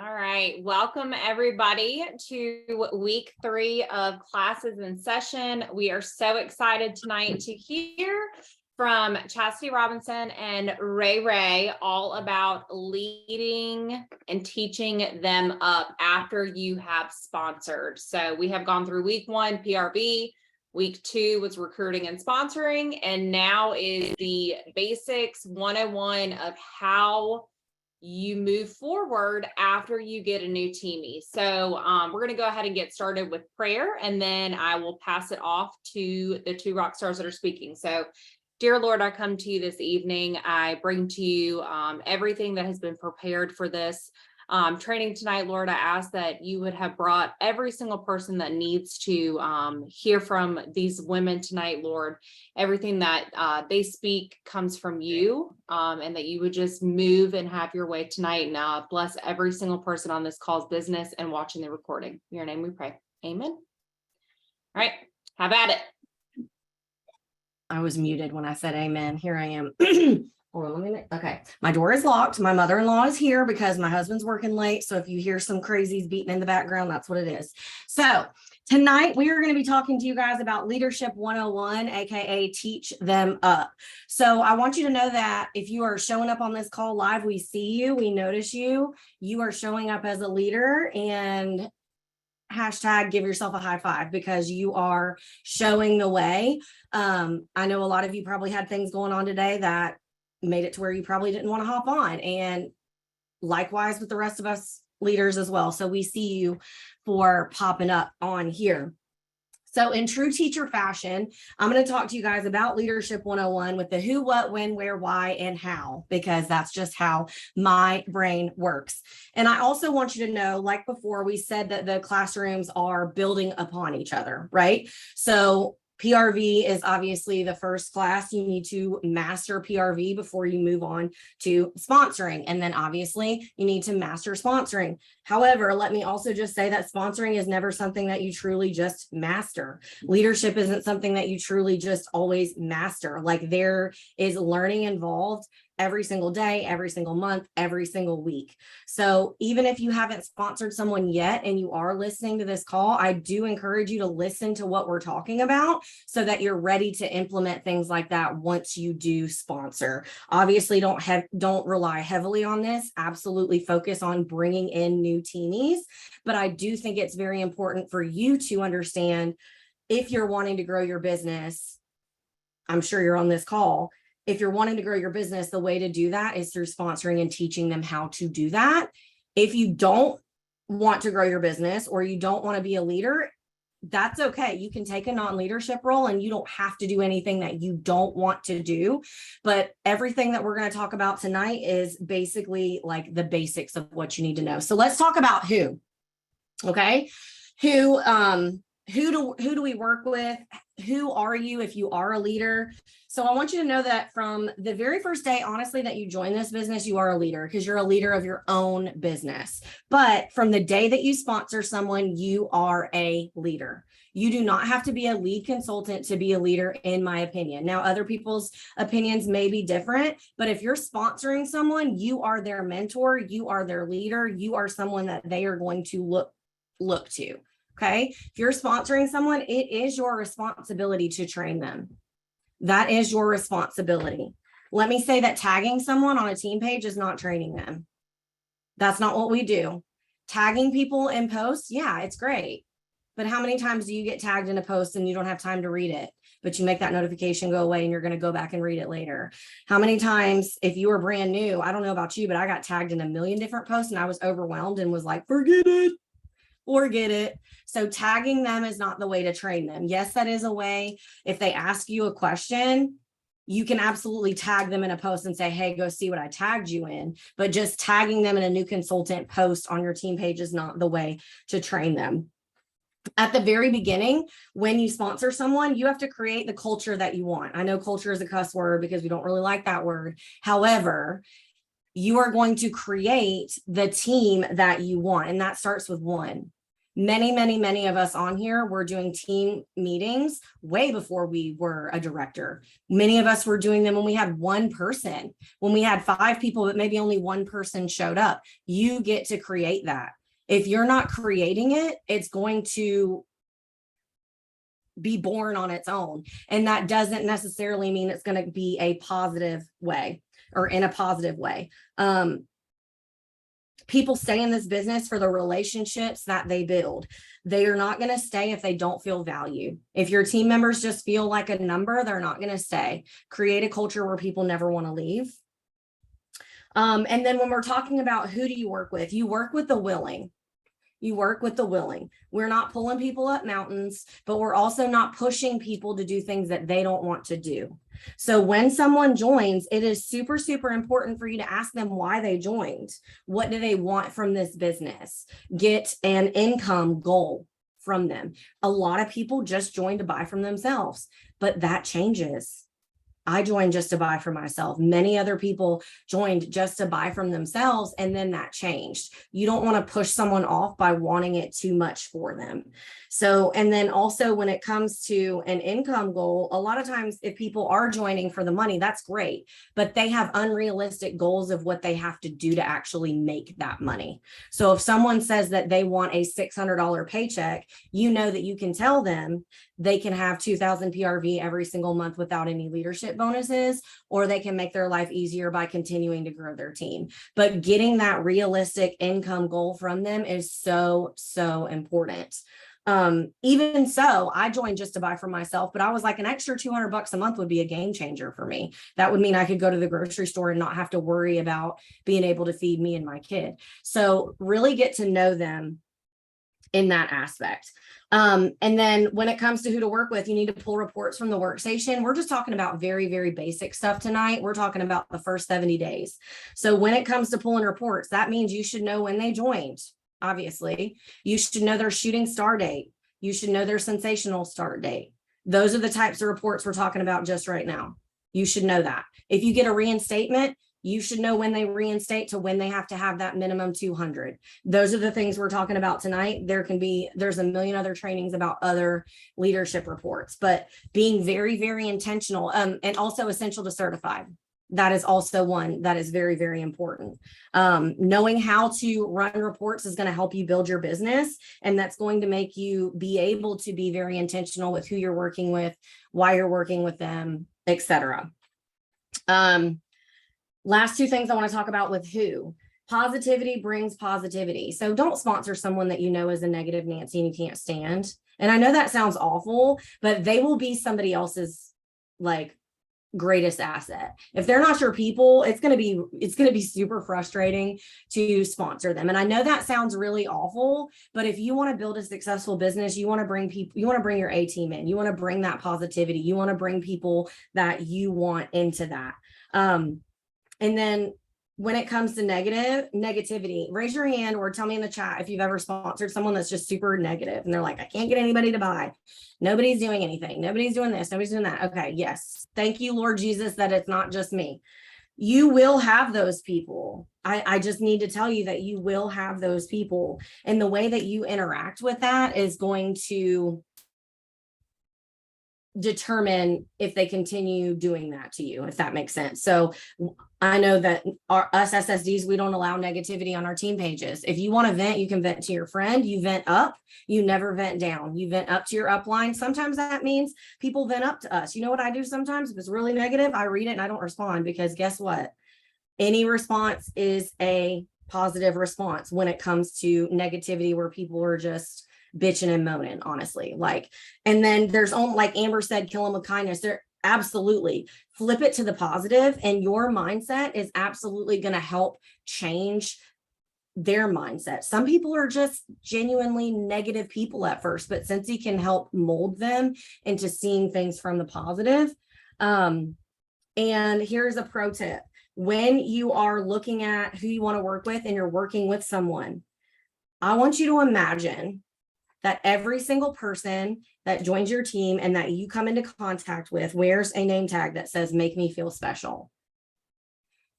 All right. Welcome everybody to week 3 of classes in session. We are so excited tonight to hear from Chastity Robinson and Ray all about leading and teaching them up after you have sponsored. So we have gone through week 1, PRV. Week 2 was recruiting and sponsoring. And now is the basics 101 of how you move forward after you get a new teamie. So we're going to go ahead and get started with prayer, and then I will pass it off to the 2 rock stars that are speaking. So dear Lord, I come to you this evening. I bring to you everything that has been prepared for this training tonight. Lord, I ask that you would have brought every single person that needs to hear from these women tonight, Lord. Everything that they speak comes from you, and that you would just move and have your way tonight, and bless every single person on this call's business and watching the recording. In your name we pray. Amen. All right, have at it. I was muted when I said amen. Here I am. Hold on a minute. Okay. My door is locked. My mother-in-law is here because my husband's working late. So if you hear some crazies beating in the background, that's what it is. So tonight we are going to be talking to you guys about Leadership 101, aka Teach Them Up. So I want you to know that if you are showing up on this call live, we see you, we notice you, you are showing up as a leader, and hashtag give yourself a high five because you are showing the way. I know a lot of you probably had things going on today that made it to where you probably didn't want to hop on, and likewise with the rest of us leaders as well. So we see you for popping up on here. So in true teacher fashion, I'm going to talk to you guys about Leadership 101 with the who, what, when, where, why, and how, because that's just how my brain works. And I also want you to know, like before, we said that the classrooms are building upon each other, right? So PRV is obviously the first class. You need to master PRV before you move on to sponsoring. And then obviously you need to master sponsoring. However, let me also just say that sponsoring is never something that you truly just master. Leadership isn't something that you truly just always master. Like, there is learning involved every single day, every single month, every single week. So even if you haven't sponsored someone yet and you are listening to this call, I do encourage you to listen to what we're talking about so that you're ready to implement things like that once you do sponsor. Obviously, don't rely heavily on this. Absolutely focus on bringing in new teamies. But I do think it's very important for you to understand, if you're wanting to grow your business, I'm sure you're on this call. If you're wanting to grow your business, the way to do that is through sponsoring and teaching them how to do that. If you don't want to grow your business or you don't want to be a leader, that's okay. You can take a non-leadership role and you don't have to do anything that you don't want to do. But everything that we're going to talk about tonight is basically like the basics of what you need to know. So let's talk about who. Okay. Who do we work with? Who are you if you are a leader? So I want you to know that from the very first day, honestly, that you join this business, you are a leader because you're a leader of your own business. But from the day that you sponsor someone, you are a leader. You do not have to be a lead consultant to be a leader, in my opinion. Now, other people's opinions may be different, but if you're sponsoring someone, you are their mentor, you are their leader, you are someone that they are going to look to. Okay. If you're sponsoring someone, it is your responsibility to train them. That is your responsibility. Let me say that tagging someone on a team page is not training them. That's not what we do. Tagging people in posts, yeah, it's great. But how many times do you get tagged in a post and you don't have time to read it, but you make that notification go away and you're going to go back and read it later? How many times, if you were brand new, I don't know about you, but I got tagged in a million different posts and I was overwhelmed and was like, forget it. So tagging them is not the way to train them. Yes, that is a way. If they ask you a question, you can absolutely tag them in a post and say, hey, go see what I tagged you in. But just tagging them in a new consultant post on your team page is not the way to train them. At the very beginning, when you sponsor someone, you have to create the culture that you want. I know culture is a cuss word because we don't really like that word. However, you are going to create the team that you want. And that starts with one. Many of us on here were doing team meetings way before we were a director. Many of us were doing them when we had one person, when we had 5 people, but maybe only one person showed up. You get to create that. If you're not creating it, it's going to be born on its own. And that doesn't necessarily mean it's going to be a positive way or in a positive way. People stay in this business for the relationships that they build. They are not going to stay if they don't feel valued. If your team members just feel like a number, they're not going to stay. Create a culture where people never want to leave. And then when we're talking about who do you work with, you work with the willing. You work with the willing. We're not pulling people up mountains, but we're also not pushing people to do things that they don't want to do. So when someone joins, it is super, super important for you to ask them why they joined. What do they want from this business? Get an income goal from them. A lot of people just join to buy from themselves, but that changes. I joined just to buy for myself. Many other people joined just to buy from themselves, and then that changed. You don't want to push someone off by wanting it too much for them. So, and then also when it comes to an income goal, a lot of times if people are joining for the money, that's great, but they have unrealistic goals of what they have to do to actually make that money. So if someone says that they want a $600 paycheck, you know that you can tell them they can have 2,000 PRV every single month without any leadership bonuses, or they can make their life easier by continuing to grow their team. But getting that realistic income goal from them is so, so important. Even so, I joined just to buy for myself, but I was like, an extra $200 a month would be a game changer for me. That would mean I could go to the grocery store and not have to worry about being able to feed me and my kid. So really get to know them in that aspect. And then when it comes to who to work with, you need to pull reports from the workstation. We're just talking about very, very basic stuff tonight. We're talking about the first 70 days. So when it comes to pulling reports, that means you should know when they joined. Obviously, you should know their shooting star date. You should know their sensational start date. Those are the types of reports we're talking about just right now. You should know that. If you get a reinstatement, you should know when they reinstate to when they have to have that minimum 200. Those are the things we're talking about tonight. There's a million other trainings about other leadership reports, but being very, very intentional, and also essential to certified. That is also one that is very, very important. Knowing how to run reports is going to help you build your business. And that's going to make you be able to be very intentional with who you're working with, why you're working with them, etc. Last 2 things I want to talk about with who. Positivity brings positivity. So don't sponsor someone that you know is a negative Nancy and you can't stand. And I know that sounds awful, but they will be somebody else's like greatest asset. If they're not your people, it's going to be super frustrating to sponsor them. And I know that sounds really awful, but if you want to build a successful business, you want to bring people, you want to bring your A team in, you want to bring that positivity, you want to bring people that you want into that. And then when it comes to negativity, raise your hand or tell me in the chat if you've ever sponsored someone that's just super negative and they're like, I can't get anybody to buy. Nobody's doing anything. Nobody's doing this. Nobody's doing that. Okay. Yes. Thank you, Lord Jesus, that it's not just me. You will have those people. I just need to tell you that you will have those people. And the way that you interact with that is going to determine if they continue doing that to you, if that makes sense. So I know that us SSDs, we don't allow negativity on our team pages. If you want to vent, you can vent to your friend. You vent up, you never vent down. You vent up to your upline. Sometimes that means people vent up to us. You know what I do sometimes? If it's really negative, I read it and I don't respond, because guess what? Any response is a positive response when it comes to negativity where people are just bitching and moaning, honestly. And then there's only, like Amber said, kill them with kindness. There, absolutely flip it to the positive, and your mindset is absolutely going to help change their mindset. Some people are just genuinely negative people at first, but Cincy can help mold them into seeing things from the positive. And here's a pro tip. When you are looking at who you want to work with and you're working with someone, I want you to imagine that every single person that joins your team and that you come into contact with wears a name tag that says, make me feel special.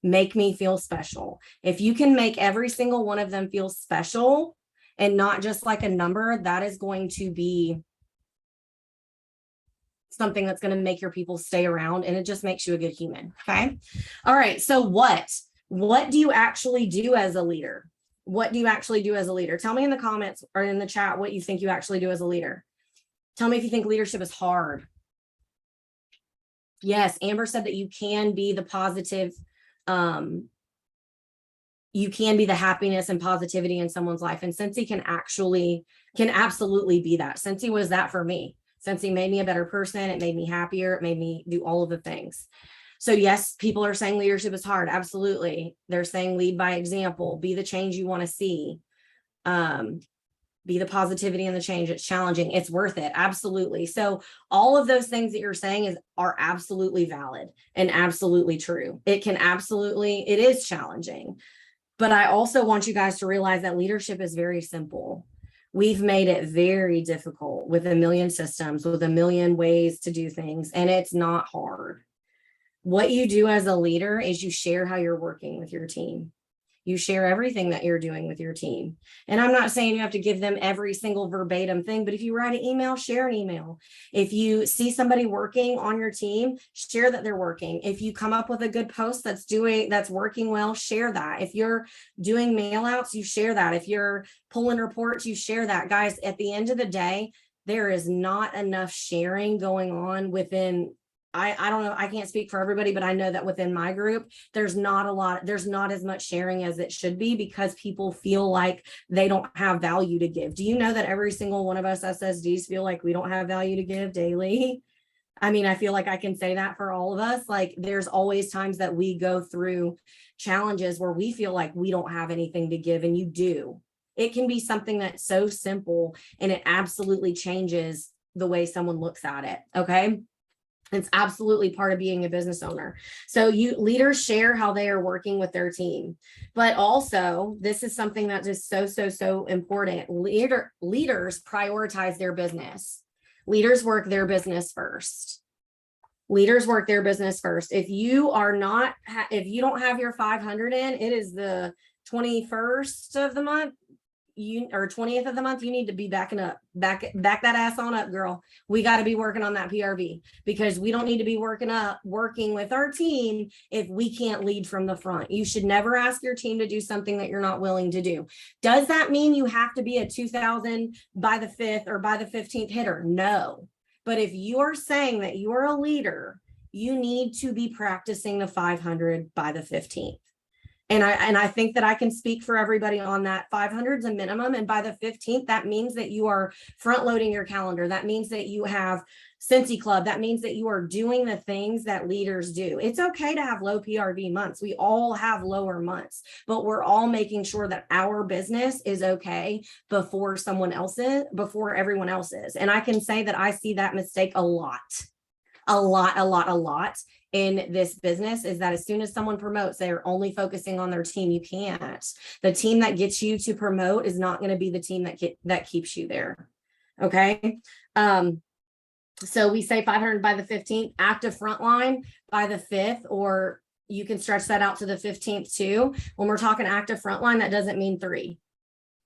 Make me feel special. If you can make every single one of them feel special, and not just like a number. That is going to be something that's going to make your people stay around, and it just makes you a good human. Okay. All right. So what do you actually do as a leader? What do you actually do as a leader? Tell me in the comments or in the chat what you think you actually do as a leader. Tell me if you think leadership is hard. Yes, Amber said that you can be the positive, you can be the happiness and positivity in someone's life. And Scentsy can absolutely be that. Scentsy was that for me. Scentsy made me a better person. It made me happier. It made me do all of the things. So yes, people are saying leadership is hard. Absolutely. They're saying lead by example, be the change you want to see. Be the positivity and the change. It's challenging. It's worth it. Absolutely. So all of those things that you're saying are absolutely valid and absolutely true. It is challenging. But I also want you guys to realize that leadership is very simple. We've made it very difficult with a million systems, with a million ways to do things, and it's not hard. What you do as a leader is you share how you're working with your team. You share everything that you're doing with your team. And I'm not saying you have to give them every single verbatim thing, but if you write an email, share an email. If you see somebody working on your team, share that they're working. If you come up with a good post that's working well, share that. If you're doing mail outs, you share that. If you're pulling reports, you share that. Guys, at the end of the day, there is not enough sharing going on within, I don't know, I can't speak for everybody, but I know that within my group, there's not as much sharing as it should be, because people feel like they don't have value to give. Do you know that every single one of us SSDs feel like we don't have value to give daily? I mean, I feel like I can say that for all of us. Like, there's always times that we go through challenges where we feel like we don't have anything to give, and you do. It can be something that's so simple, and it absolutely changes the way someone looks at it. Okay. It's absolutely part of being a business owner. So leaders share how they are working with their team, but also this is something that is so important. Leaders prioritize their business. Leaders work their business first. Leaders work their business first. If you don't have your 500 in, it is the 21st of the month, or 20th of the month, you need to be back that ass on up, girl. We got to be working on that PRV, because we don't need to be working with our team if we can't lead from the front. You should never ask your team to do something that you're not willing to do. Does that mean you have to be a 2000 by the 5th or by the 15th hitter? No. But if you're saying that you're a leader, you need to be practicing the 500 by the 15th. And I think that I can speak for everybody on that. 500 is a minimum. And by the 15th, that means that you are front loading your calendar. That means that you have Scentsy Club. That means that you are doing the things that leaders do. It's okay to have low PRV months. We all have lower months, but we're all making sure that our business is okay before everyone else's. And I can say that I see that mistake a lot in this business, is that as soon as someone promotes, they're only focusing on their team. You can't. The team that gets you to promote is not going to be the team that keeps you there. Okay. So we say 500 by the 15th, active frontline by the 5th, or you can stretch that out to the 15th too. When we're talking active frontline, that doesn't mean 3.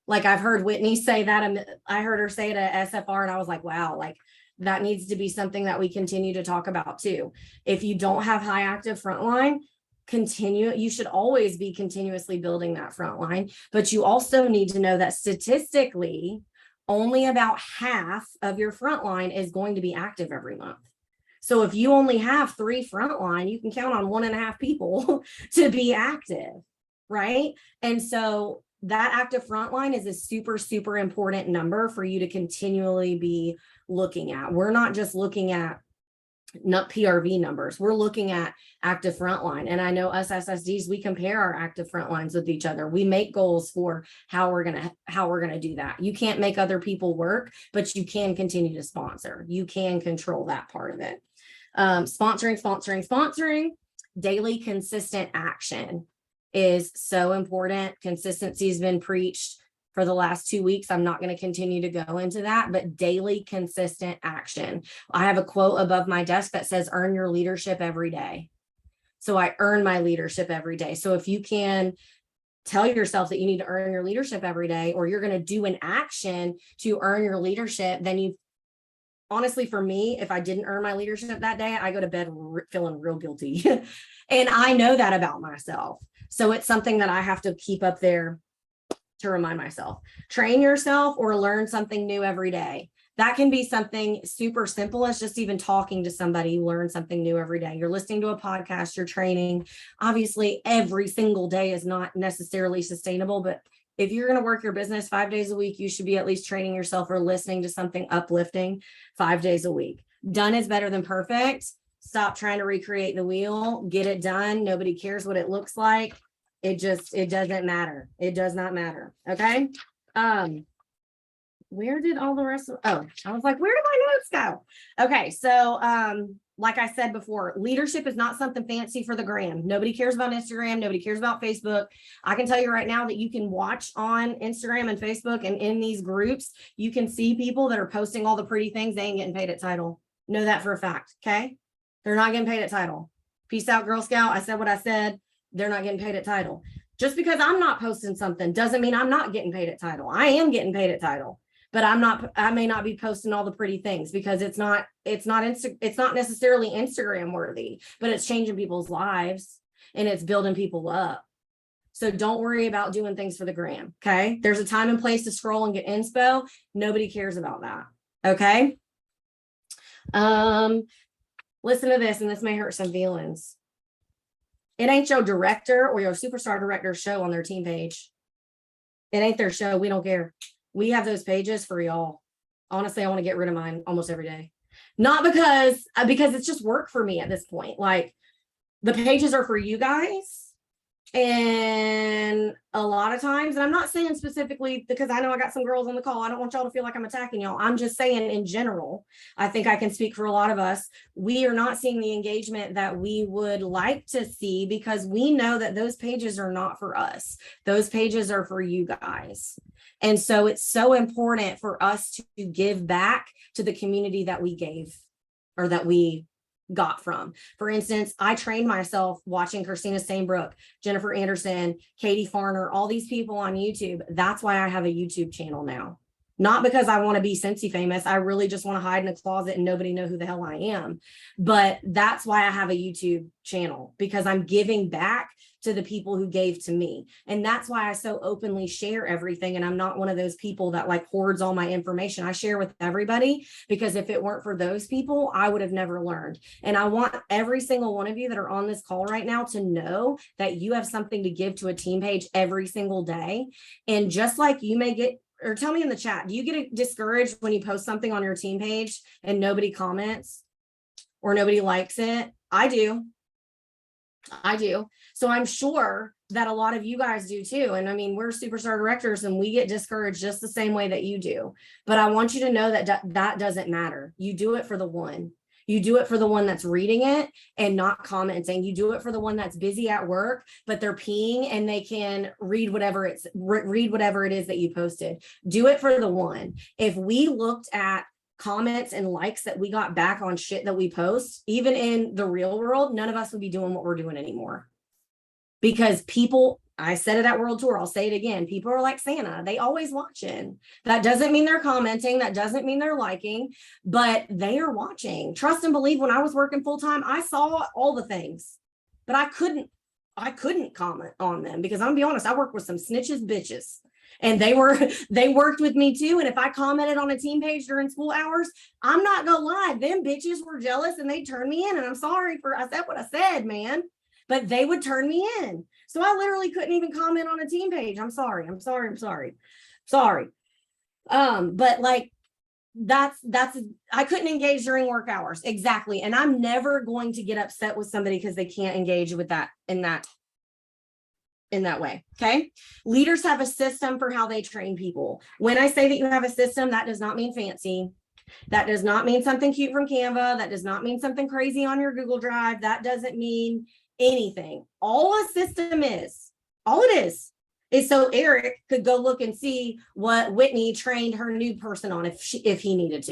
Like, I've heard Whitney say that. I heard her say it at SFR, and I was like, wow, like, that needs to be something that we continue to talk about too. If you don't have high active frontline, you should always be continuously building that frontline. But you also need to know that statistically, only about half of your frontline is going to be active every month. So if you only have 3 frontline, you can count on 1.5 people to be active, right? And so that active frontline is a super, super important number for you to continually be looking at. We're not just looking at PRV numbers. We're looking at active frontline. And I know us SSDs, we compare our active front lines with each other. We make goals for how we're going to do that. You can't make other people work, but you can continue to sponsor. You can control that part of it. Sponsoring. Daily consistent action is so important. Consistency has been preached for the last 2 weeks. I'm not going to continue to go into that, but daily consistent action. I have a quote above my desk that says, earn your leadership every day. So I earn my leadership every day. So if you can tell yourself that you need to earn your leadership every day, or you're going to do an action to earn your leadership, then you honestly, for me, if I didn't earn my leadership that day, I go to bed feeling real guilty. And I know that about myself. So it's something that I have to keep up there to remind myself. Train yourself or learn something new every day. That can be something super simple as just even talking to somebody. You learn something new every day. You're listening to a podcast, you're training. Obviously, every single day is not necessarily sustainable, but if you're going to work your business 5 days a week, you should be at least training yourself or listening to something uplifting 5 days a week. Done is better than perfect. Stop trying to recreate the wheel. Get it done. Nobody cares what it looks like. It doesn't matter. It does not matter. Okay. Where did all the rest of, I was like, where did my notes go? Okay. So, like I said before, leadership is not something fancy for the gram. Nobody cares about Instagram. Nobody cares about Facebook. I can tell you right now that you can watch on Instagram and Facebook and in these groups, you can see people that are posting all the pretty things. They ain't getting paid at title. Know that for a fact. Okay. They're not getting paid at title. Peace out, Girl Scout. I said what I said. They're not getting paid at title. Just because I'm not posting something doesn't mean I'm not getting paid at title. I am getting paid at title, but I may not be posting all the pretty things because it's not necessarily Instagram worthy, but it's changing people's lives and it's building people up. So don't worry about doing things for the gram. Okay. There's a time and place to scroll and get inspo. Nobody cares about that. Okay. Listen to this, and this may hurt some feelings. It ain't your director or your superstar director show on their team page. It ain't their show. We don't care. We have those pages for y'all. Honestly, I want to get rid of mine almost every day. Not because it's just work for me at this point. Like, the pages are for you guys. And a lot of times, and I'm not saying specifically because I know I got some girls on the call. I don't want y'all to feel like I'm attacking y'all. I'm just saying in general, I think I can speak for a lot of us. We are not seeing the engagement that we would like to see because we know that those pages are not for us. Those pages are for you guys. And so it's so important for us to give back to the community that we gave or that we got from. For instance, I trained myself watching Christina Stainbrook, Jennifer Anderson, Katie Farner, all these people on YouTube. That's why I have a YouTube channel now. Not because I want to be Scentsy famous. I really just want to hide in a closet and nobody know who the hell I am. But that's why I have a YouTube channel, because I'm giving back to the people who gave to me. And that's why I so openly share everything. And I'm not one of those people that like hoards all my information. I share with everybody because if it weren't for those people, I would have never learned. And I want every single one of you that are on this call right now to know that you have something to give to a team page every single day. And just like you may get, or tell me in the chat, do you get discouraged when you post something on your team page and nobody comments or nobody likes it? I do. So I'm sure that a lot of you guys do too. And I mean, we're superstar directors and we get discouraged just the same way that you do. But I want you to know that that doesn't matter. You do it for the one. You do it for the one that's reading it and not commenting. You do it for the one that's busy at work, but they're peeing and they can read whatever it is that you posted. Do it for the one. If we looked at comments and likes that we got back on shit that we post, even in the real world, none of us would be doing what we're doing anymore. Because people, I said it at World Tour, I'll say it again, people are like Santa, they always watching. That doesn't mean they're commenting, that doesn't mean they're liking, but they are watching. Trust and believe, when I was working full-time, I saw all the things, but I couldn't comment on them because I'm gonna be honest, I work with some snitches bitches. And they worked with me too. And if I commented on a team page during school hours, I'm not gonna lie, them bitches were jealous and they turned me in. And I'm sorry I said what I said, man, but they would turn me in. So I literally couldn't even comment on a team page. I'm sorry. But like, that's I couldn't engage during work hours. Exactly. And I'm never going to get upset with somebody because they can't engage with that in that way. Okay. Leaders have a system for how they train people. When I say that you have a system, that does not mean fancy. That does not mean something cute from Canva. That does not mean something crazy on your Google Drive. That doesn't mean anything. All a system is, all it is so Eric could go look and see what Whitney trained her new person on if he needed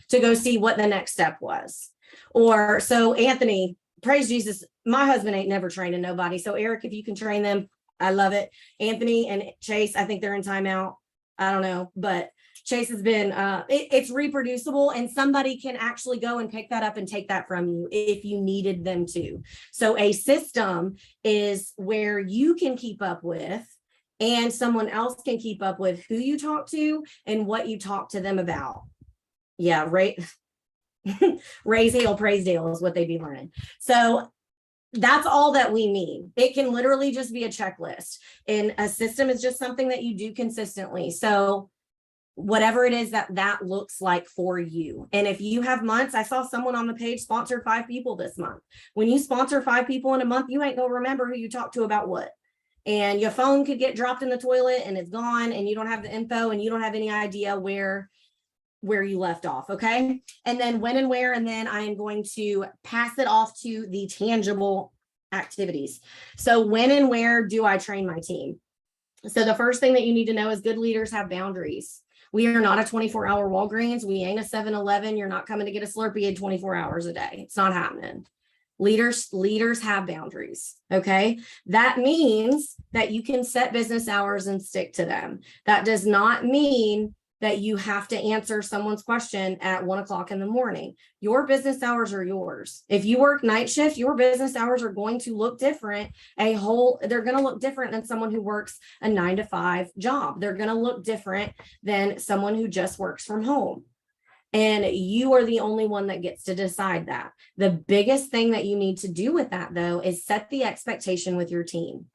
to go see what the next step was. Or so Anthony, praise Jesus, my husband ain't never training nobody. So Eric, if you can train them, I love it. Anthony and Chase, I think they're in timeout. I don't know, but Chase has been, it's reproducible and somebody can actually go and pick that up and take that from you if you needed them to. So a system is where you can keep up with and someone else can keep up with who you talk to and what you talk to them about. Yeah, right. Raise hail, praise Dale is what they'd be learning. So that's all that we mean. It can literally just be a checklist, and a system is just something that you do consistently. So whatever it is that looks like for you. And if you have months, I saw someone on the page sponsored 5 people this month. When you sponsor 5 people in a month, you ain't gonna remember who you talked to about what. And your phone could get dropped in the toilet and it's gone and you don't have the info and you don't have any idea where you left off. Okay. And then when and where, and then I am going to pass it off to the tangible activities. So when and where do I train my team? So the first thing that you need to know is good leaders have boundaries. We are not a 24-hour Walgreens. We ain't a 7-Eleven. You're not coming to get a Slurpee in 24 hours a day. It's not happening. Leaders have boundaries. Okay. That means that you can set business hours and stick to them. That does not mean that you have to answer someone's question at 1 o'clock in the morning. Your business hours are yours. If you work night shift, your business hours are going to look different. They're going to look different than someone who works a 9 to 5 job. They're going to look different than someone who just works from home. And you are the only one that gets to decide that. The biggest thing that you need to do with that, though, is set the expectation with your team.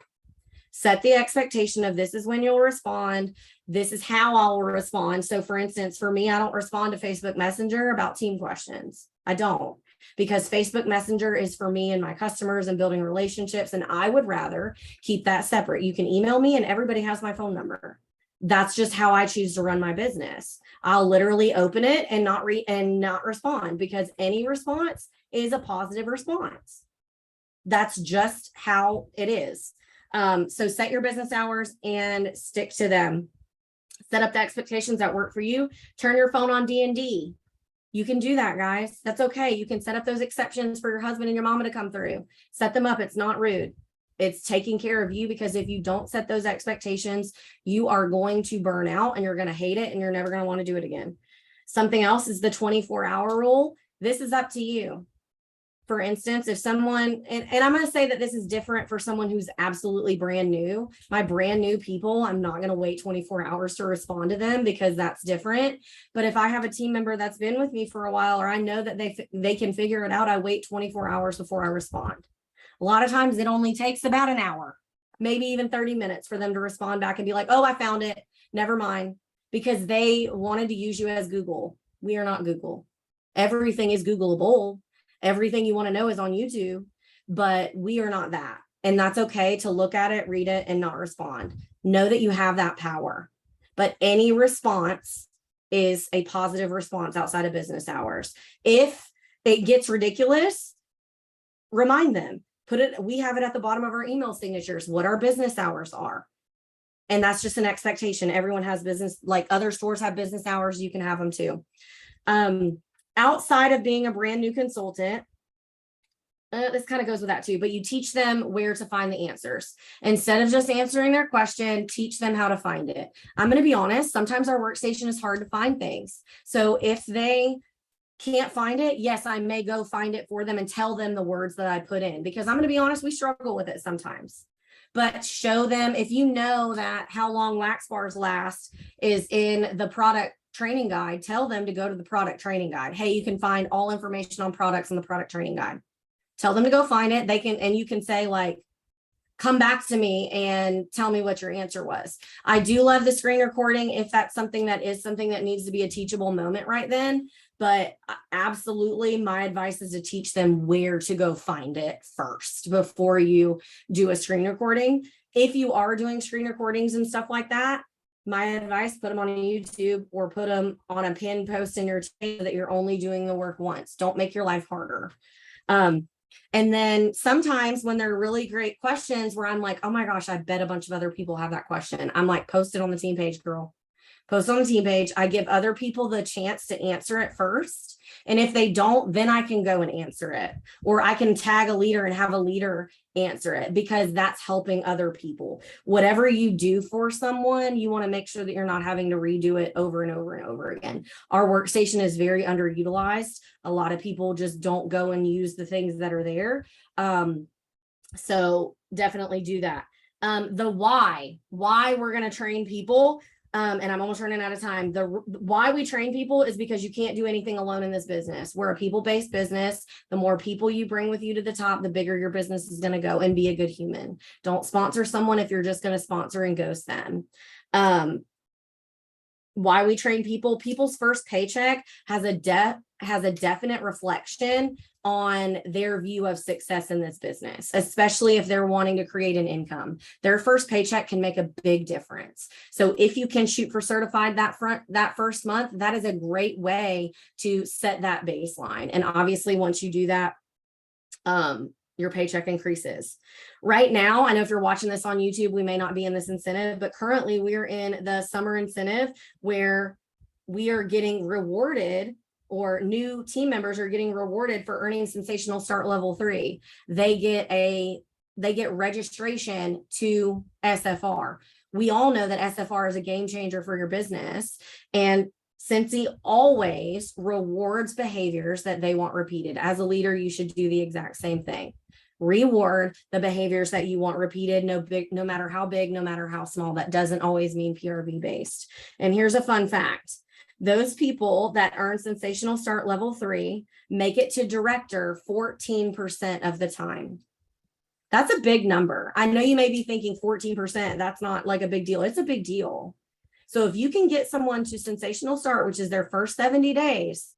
Set the expectation of this is when you'll respond. This is how I'll respond. So for instance, for me, I don't respond to Facebook Messenger about team questions. I don't, because Facebook Messenger is for me and my customers and building relationships. And I would rather keep that separate. You can email me and everybody has my phone number. That's just how I choose to run my business. I'll literally open it and not respond, because any response is a positive response. That's just how it is. So set your business hours and stick to them. Set up the expectations that work for you. Turn your phone on D&D. You can do that, guys. That's okay. You can set up those exceptions for your husband and your mama to come through. Set them up. It's not rude. It's taking care of you, because if you don't set those expectations, you are going to burn out and you're going to hate it and you're never going to want to do it again. Something else is the 24-hour rule. This is up to you. For instance, if someone, and I'm going to say that this is different for someone who's absolutely brand new. My brand new people, I'm not going to wait 24 hours to respond to them, because that's different. But if I have a team member that's been with me for a while, or I know that they can figure it out, I wait 24 hours before I respond. A lot of times it only takes about an hour, maybe even 30 minutes for them to respond back and be like, oh, I found it. Never mind. Because they wanted to use you as Google. We are not Google. Everything is Googleable. Everything you want to know is on YouTube, but we are not that. And that's okay to look at it, read it, and not respond. Know that you have that power. But any response is a positive response outside of business hours. If it gets ridiculous, remind them. We have it at the bottom of our email signatures, what our business hours are. And that's just an expectation. Everyone has business, like other stores have business hours, you can have them too. Outside of being a brand new consultant, this kind of goes with that too, but you teach them where to find the answers. Instead of just answering their question, teach them how to find it. I'm going to be honest, sometimes our workstation is hard to find things. So if they can't find it, yes, I may go find it for them and tell them the words that I put in, because I'm going to be honest, we struggle with it sometimes. But show them, if you know that how long wax bars last is in the product training guide, tell them to go to the product training guide. Hey, you can find all information on products in the product training guide. Tell them to go find it. They can, and you can say like, come back to me and tell me what your answer was. I do love the screen recording if that's something that needs to be a teachable moment right then. But absolutely, my advice is to teach them where to go find it first before you do a screen recording. If you are doing screen recordings and stuff like that, my advice, put them on YouTube or put them on a pinned post in your team that you're only doing the work once. Don't make your life harder. And then sometimes when they're really great questions where I'm like, oh my gosh, I bet a bunch of other people have that question, I'm like, post it on the team page, girl. Post on the team page. I give other people the chance to answer it first. And if they don't, then I can go and answer it. Or I can tag a leader and have a leader answer it, because that's helping other people. Whatever you do for someone, you want to make sure that you're not having to redo it over and over and over again. Our workstation is very underutilized. A lot of people just don't go and use the things that are there. So definitely do that. The why we're going to train people. And I'm almost running out of time. Why we train people is because you can't do anything alone in this business. We're a people-based business. The more people you bring with you to the top, the bigger your business is going to go. And be a good human. Don't sponsor someone if you're just going to sponsor and ghost them. Why we train people. People's first paycheck has a definite reflection on their view of success in this business, especially if they're wanting to create an income. Their first paycheck can make a big difference. So if you can shoot for certified that first month, that is a great way to set that baseline. And obviously, once you do that, your paycheck increases. Right now, I know if you're watching this on YouTube, we may not be in this incentive, but currently we're in the summer incentive where we are getting rewarded, or new team members are getting rewarded for earning Sensational Start Level 3. They get registration to SFR. We all know that SFR is a game changer for your business, and Scentsy always rewards behaviors that they want repeated. As a leader, you should do the exact same thing. Reward the behaviors that you want repeated, no matter how big, no matter how small. That doesn't always mean PRV based. And here's a fun fact. Those people that earn Sensational Start Level 3 make it to director 14% of the time. That's a big number. I know you may be thinking 14%, that's not like a big deal. It's a big deal. So if you can get someone to Sensational Start, which is their first 70 days,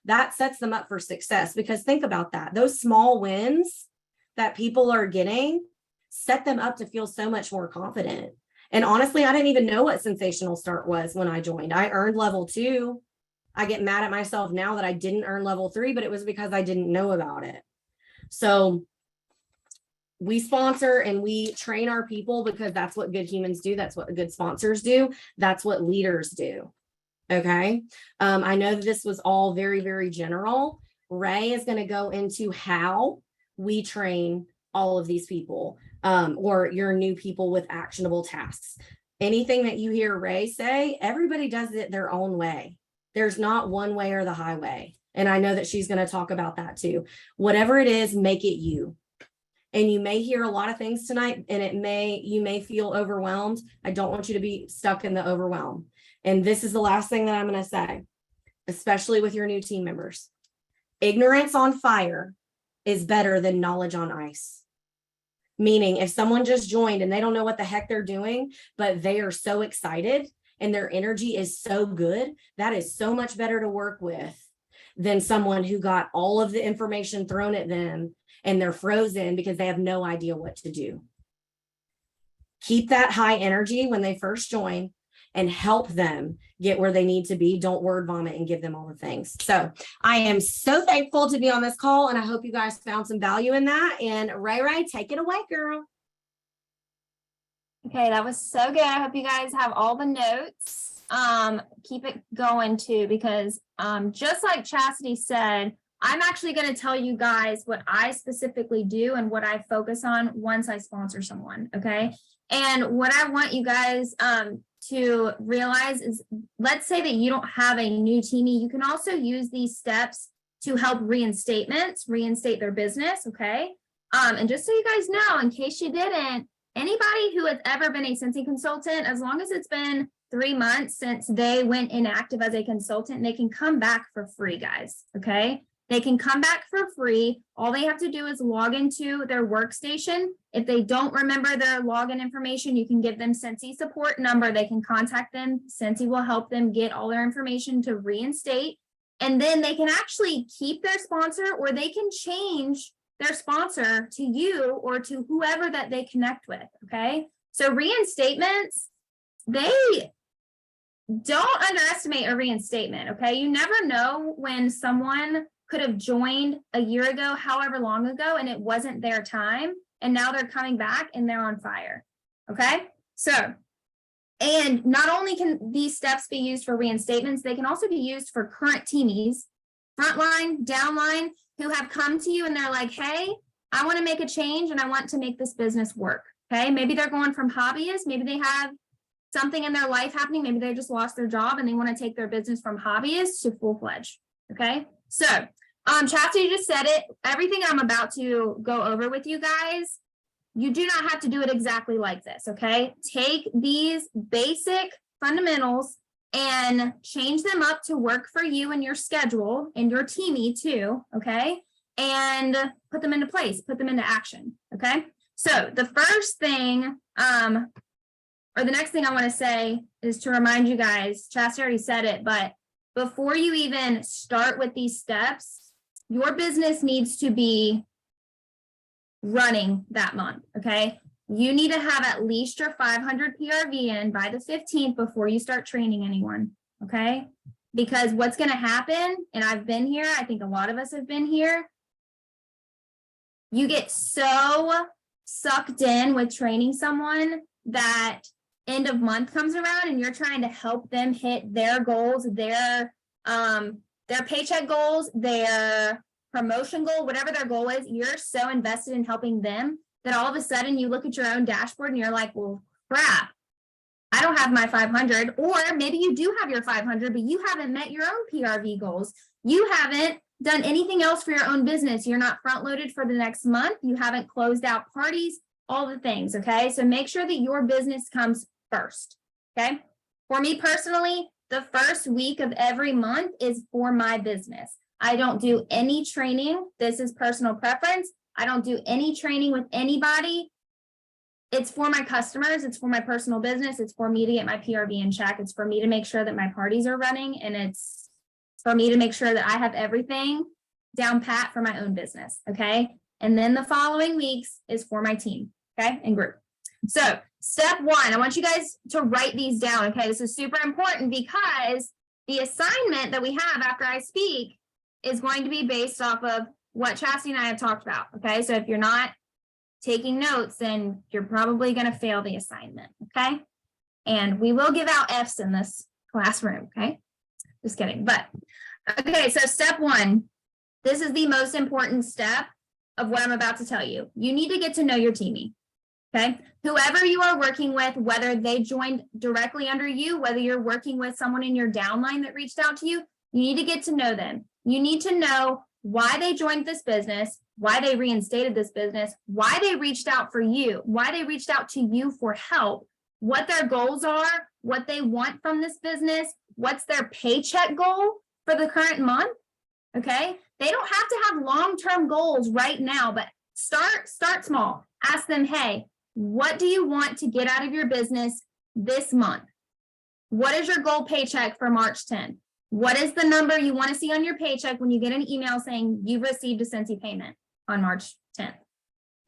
that sets them up for success. Because think about that. Those small wins that people are getting set them up to feel so much more confident. And honestly, I didn't even know what Sensational Start was when I joined. I earned level 2. I get mad at myself now that I didn't earn level 3, but it was because I didn't know about it. So we sponsor and we train our people because that's what good humans do. That's what good sponsors do. That's what leaders do. Okay. I know that this was all very, very general. Ray is going to go into how we train all of these people, or your new people with actionable tasks. Anything that you hear Ray say, everybody does it their own way. There's not one way or the highway. And I know that she's going to talk about that too. Whatever it is, make it you. And you may hear a lot of things tonight, and you may feel overwhelmed. I don't want you to be stuck in the overwhelm. And this is the last thing that I'm going to say, especially with your new team members. Ignorance on fire is better than knowledge on ice. Meaning, if someone just joined and they don't know what the heck they're doing, but they are so excited and their energy is so good, that is so much better to work with than someone who got all of the information thrown at them and they're frozen because they have no idea what to do. Keep that high energy when they first join and help them get where they need to be. Don't word vomit and give them all the things. So I am so thankful to be on this call, and I hope you guys found some value in that. And Ray, take it away, girl. Okay, that was so good. I hope you guys have all the notes. Keep it going too, because just like Chastity said, I'm actually going to tell you guys what I specifically do and what I focus on once I sponsor someone. Okay. And what I want you guys to realize is, let's say that you don't have a new teamie. You can also use these steps to help reinstate their business. Okay. And just so you guys know, in case you didn't, anybody who has ever been a Scentsy consultant, as long as it's been 3 months since they went inactive as a consultant, they can come back for free, guys. Okay. They can come back for free. All they have to do is log into their workstation. If they don't remember their login information, you can give them Scentsy support number. They can contact them. Scentsy will help them get all their information to reinstate. And then they can actually keep their sponsor, or they can change their sponsor to you or to whoever that they connect with. Okay. So reinstatements, they don't underestimate a reinstatement. Okay. You never know when someone could have joined a year ago, however long ago, and it wasn't their time. And now they're coming back and they're on fire. Okay. So And not only can these steps be used for reinstatements, they can also be used for current teamees, frontline, downline, who have come to you and they're like, hey, I want to make a change and I want to make this business work. Okay, maybe they're going from hobbyist, maybe they have something in their life happening, maybe they just lost their job and they want to take their business from hobbyist to full-fledged. Okay, so Chastity just said it. Everything I'm about to go over with you guys, you do not have to do it exactly like this. Okay, take these basic fundamentals and change them up to work for you and your schedule and your teamie too. Okay, and put them into place, put them into action. Okay, so the first thing, or the next thing I want to say is to remind you guys, Chastity already said it, but before you even start with these steps, your business needs to be running that month, okay? You need to have at least your 500 PRV in by the 15th before you start training anyone, okay? Because what's going to happen, and I've been here, I think a lot of us have been here, you get so sucked in with training someone that end of month comes around and you're trying to help them hit their goals, their paycheck goals, their promotion goal, whatever their goal is. You're so invested in helping them that all of a sudden you look at your own dashboard and you're like, well, crap, I don't have my 500. Or maybe you do have your 500, but you haven't met your own PRV goals. You haven't done anything else for your own business. You're not front loaded for the next month. You haven't closed out parties, all the things. Okay, so make sure that your business comes first. Okay, for me personally, the first week of every month is for my business. I don't do any training. This is personal preference. I don't do any training with anybody. It's for my customers. It's for my personal business. It's for me to get my PRV in check. It's for me to make sure that my parties are running, and it's for me to make sure that I have everything down pat for my own business. Okay, and then the following weeks is for my team. Okay, and group. So step one, I want you guys to write these down. Okay, this is super important because the assignment that we have after I speak is going to be based off of what Chastity and I have talked about. Okay, so if you're not taking notes, then you're probably going to fail the assignment. Okay, and we will give out F's in this classroom. Okay, just kidding. But okay, so step one, this is the most important step of what I'm about to tell you. You need to get to know your teamie. Okay, whoever you are working with, whether they joined directly under you, whether you're working with someone in your downline that reached out to you, you need to get to know them. You need to know why they joined this business, why they reinstated this business, why they reached out for you, why they reached out to you for help, what their goals are, what they want from this business, what's their paycheck goal for the current month. Okay, they don't have to have long-term goals right now, but start small. Ask them, hey, what do you want to get out of your business this month? What is your goal paycheck for March 10th? What is the number you want to see on your paycheck when you get an email saying you've received a Scentsy payment on March 10th?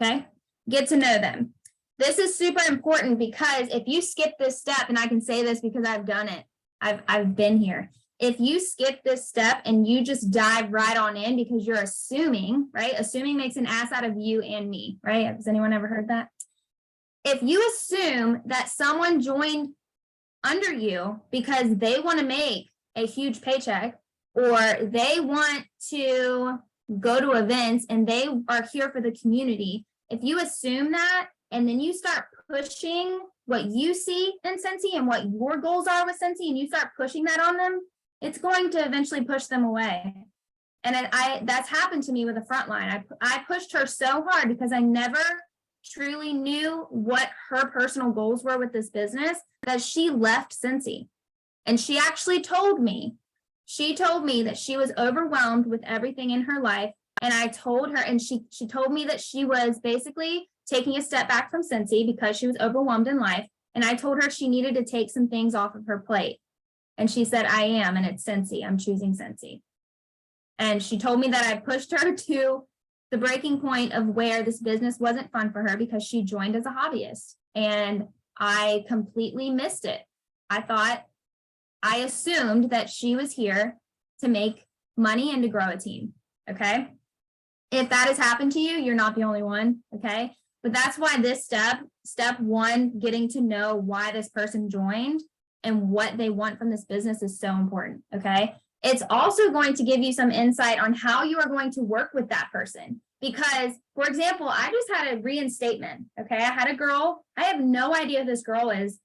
Okay, get to know them. This is super important because if you skip this step, and I can say this because I've done it, I've been here. If you skip this step and you just dive right on in because you're assuming, right? Assuming makes an ass out of you and me, right? Has anyone ever heard that? If you assume that someone joined under you because they want to make a huge paycheck or they want to go to events and they are here for the community, if you assume that and then you start pushing what you see in Scentsy and what your goals are with Scentsy and you start pushing that on them, it's going to eventually push them away. And that's happened to me with the frontline. I pushed her so hard because I never truly knew what her personal goals were with this business that she left Scentsy. And she actually told me that she was overwhelmed with everything in her life. And I told her, and she told me that she was basically taking a step back from Scentsy because she was overwhelmed in life. And I told her she needed to take some things off of her plate. And she said, I am, and it's Scentsy. I'm choosing Scentsy. And she told me that I pushed her to the breaking point of where this business wasn't fun for her because she joined as a hobbyist. And I completely missed it. I assumed that she was here to make money and to grow a team. Okay. If that has happened to you, you're not the only one. Okay. But that's why this step one, getting to know why this person joined and what they want from this business is so important, okay? It's also going to give you some insight on how you are going to work with that person. Because, for example, I just had a reinstatement, okay? I had a girl, I have no idea who this girl is.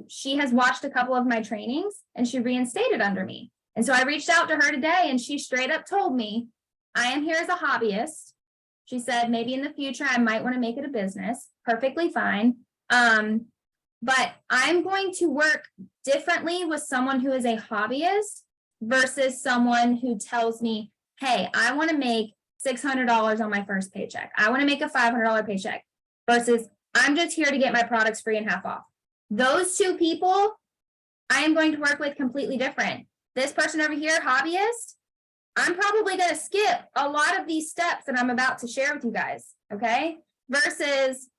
She has watched a couple of my trainings and she reinstated under me. And so I reached out to her today and she straight up told me, I am here as a hobbyist. She said, maybe in the future, I might want to make it a business. Perfectly fine. But I'm going to work differently with someone who is a hobbyist versus someone who tells me, hey, I want to make $600 on my first paycheck. I want to make a $500 paycheck versus I'm just here to get my products free and half off. Those two people, I am going to work with completely different. This person over here, hobbyist, I'm probably going to skip a lot of these steps that I'm about to share with you guys, okay? Versus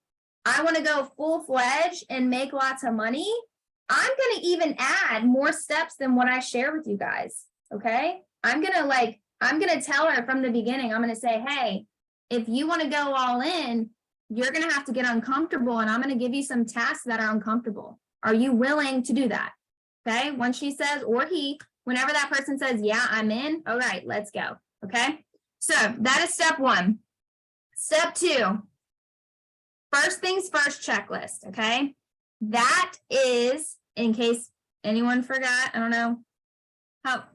I want to go full-fledged and make lots of money. I'm going to even add more steps than what I share with you guys, okay? I'm going to tell her from the beginning, I'm going to say, hey, if you want to go all in, you're going to have to get uncomfortable and I'm going to give you some tasks that are uncomfortable. Are you willing to do that? Okay, when she says, or he, whenever that person says, yeah, I'm in, all right, let's go, okay? So that is step one. Step two, first things first checklist, okay? That is, in case anyone forgot, I don't know,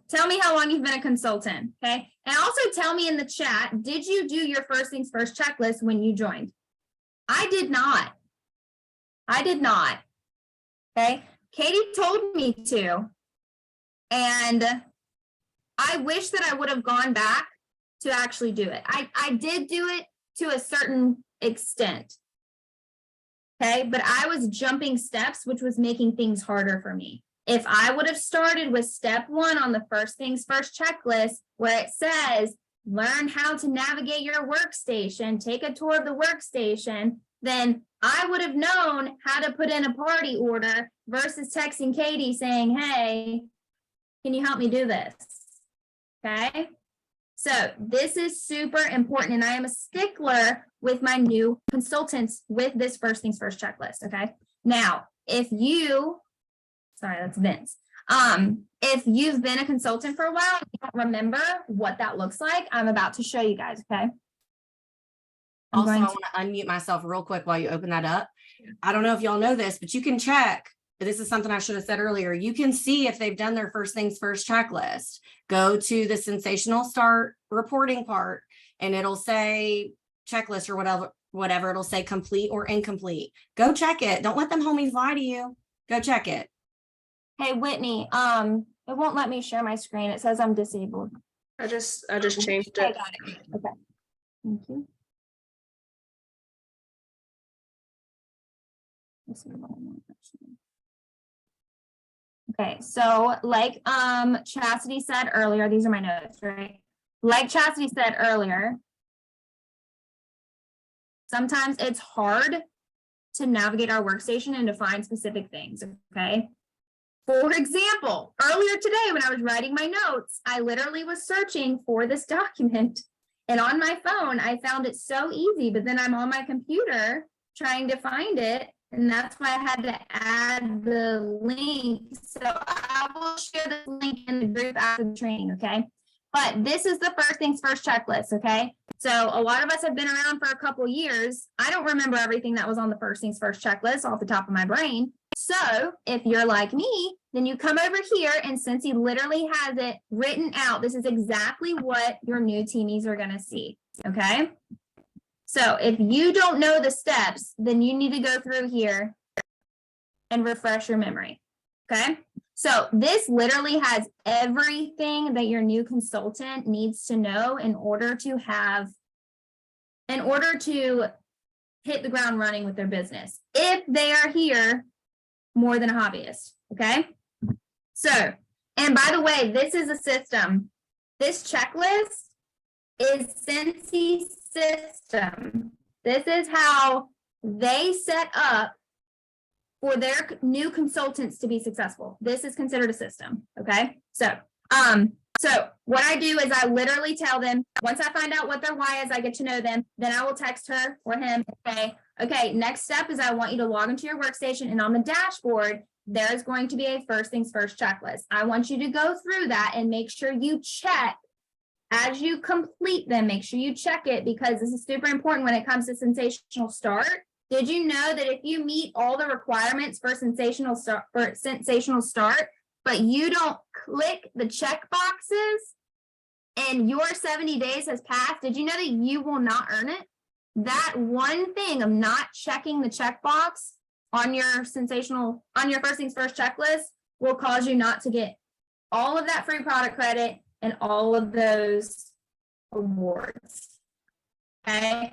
tell me how long you've been a consultant, okay? And also tell me in the chat, did you do your first things first checklist when you joined? I did not. Okay, Katie told me to, and I wish that I would have gone back to actually do it. I did do it to a certain extent, okay, but I was jumping steps, which was making things harder for me. If I would have started with step one on the first things first checklist, where it says, learn how to navigate your workstation, take a tour of the workstation, then I would have known how to put in a party order versus texting Katie saying, hey, can you help me do this? Okay. So this is super important. And I am a stickler with my new consultants with this first things first checklist. Okay. Now, if you, sorry, that's Vince. If you've been a consultant for a while, you don't remember what that looks like, I'm about to show you guys, okay? Also, I want to unmute myself real quick while you open that up. I don't know if y'all know this, but you can check. This is something I should have said earlier. You can see if they've done their first things first checklist. Go to the sensational start reporting part and it'll say checklist or whatever. It'll say complete or incomplete. Go check it. Don't let them homies lie to you. Go check it. Hey, Whitney, it won't let me share my screen. It says I'm disabled. I just changed Okay, it. got it. Okay. Thank you. Let's see what I want, actually. Okay, so like Chastity said earlier, these are my notes, right? Like Chastity said earlier, sometimes it's hard to navigate our workstation and to find specific things, okay? For example, earlier today when I was writing my notes, I literally was searching for this document and on my phone, I found it so easy, but then I'm on my computer trying to find it. And that's why I had to add the link. So I will share this link in the group after the training, okay? But this is the first things first checklist, okay? So a lot of us have been around for a couple years. I don't remember everything that was on the first things first checklist off the top of my brain. So if you're like me, then you come over here and since he literally has it written out, this is exactly what your new teamies are gonna see, okay? So if you don't know the steps, then you need to go through here and refresh your memory, okay? So this literally has everything that your new consultant needs to know in order to hit the ground running with their business, if they are here more than a hobbyist, okay? So, and by the way, this is a system. This checklist is Scentsy system. This is how they set up for their new consultants to be successful. This is considered a system, okay? So what I do is I literally tell them, once I find out what their why is, I get to know them, then I will text her or him and say, Okay, next step is I want you to log into your workstation, and on the dashboard, there is going to be a first things first checklist. I want you to go through that and make sure you check as you complete them, make sure you check it, because this is super important when it comes to sensational start. Did you know that if you meet all the requirements for sensational start, but you don't click the check boxes and your 70 days has passed, did you know that you will not earn it? That one thing of not checking the checkbox on your first things first checklist will cause you not to get all of that free product credit and all of those awards. Okay,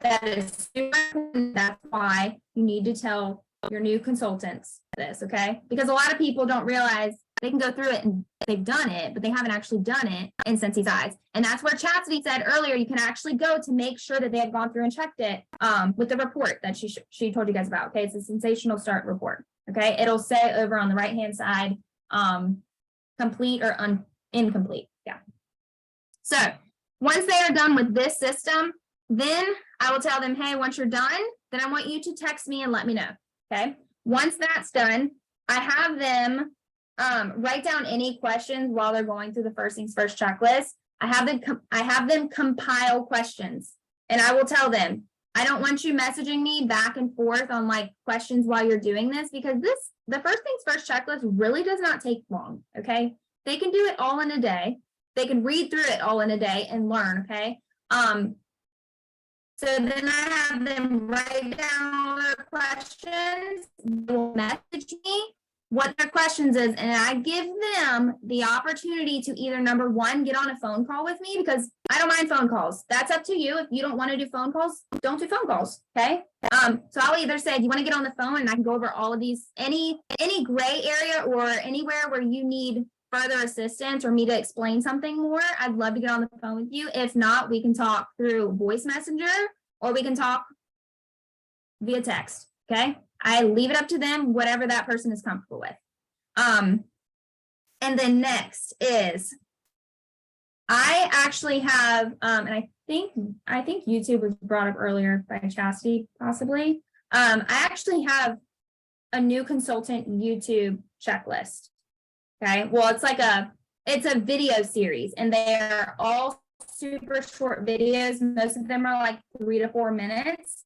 that is super important. That's why you need to tell your new consultants this, okay? Because a lot of people don't realize they can go through it and they've done it, but they haven't actually done it in Scentsy's eyes. And that's where Chastity said earlier, you can actually go to make sure that they had gone through and checked it with the report that she told you guys about, okay? It's a sensational start report, okay? It'll say over on the right-hand side, complete or incomplete, yeah. So once they are done with this system, then I will tell them, hey, once you're done, then I want you to text me and let me know, okay? Once that's done, I have them write down any questions while they're going through the first things first checklist. I have them compile questions, and I will tell them, I don't want you messaging me back and forth on like questions while you're doing this, because the first things first checklist really does not take long, okay? They can do it all in a day. They can read through it all in a day and learn, okay? So then I have them write down all their questions, they will message me what their questions is, and I give them the opportunity to either, number one, get on a phone call with me, because I don't mind phone calls. That's up to you. If you don't want to do phone calls, don't do phone calls, okay? So I'll either say, do you want to get on the phone and I can go over all of these, any gray area or anywhere where you need further assistance or me to explain something more, I'd love to get on the phone with you. If not, we can talk through voice messenger or we can talk via text, okay? I leave it up to them, whatever that person is comfortable with. And then next is, I actually have, and I think YouTube was brought up earlier by Chastity, possibly. I actually have a new consultant YouTube checklist. Okay, well, it's a video series, and they're all super short videos. Most of them are like 3 to 4 minutes.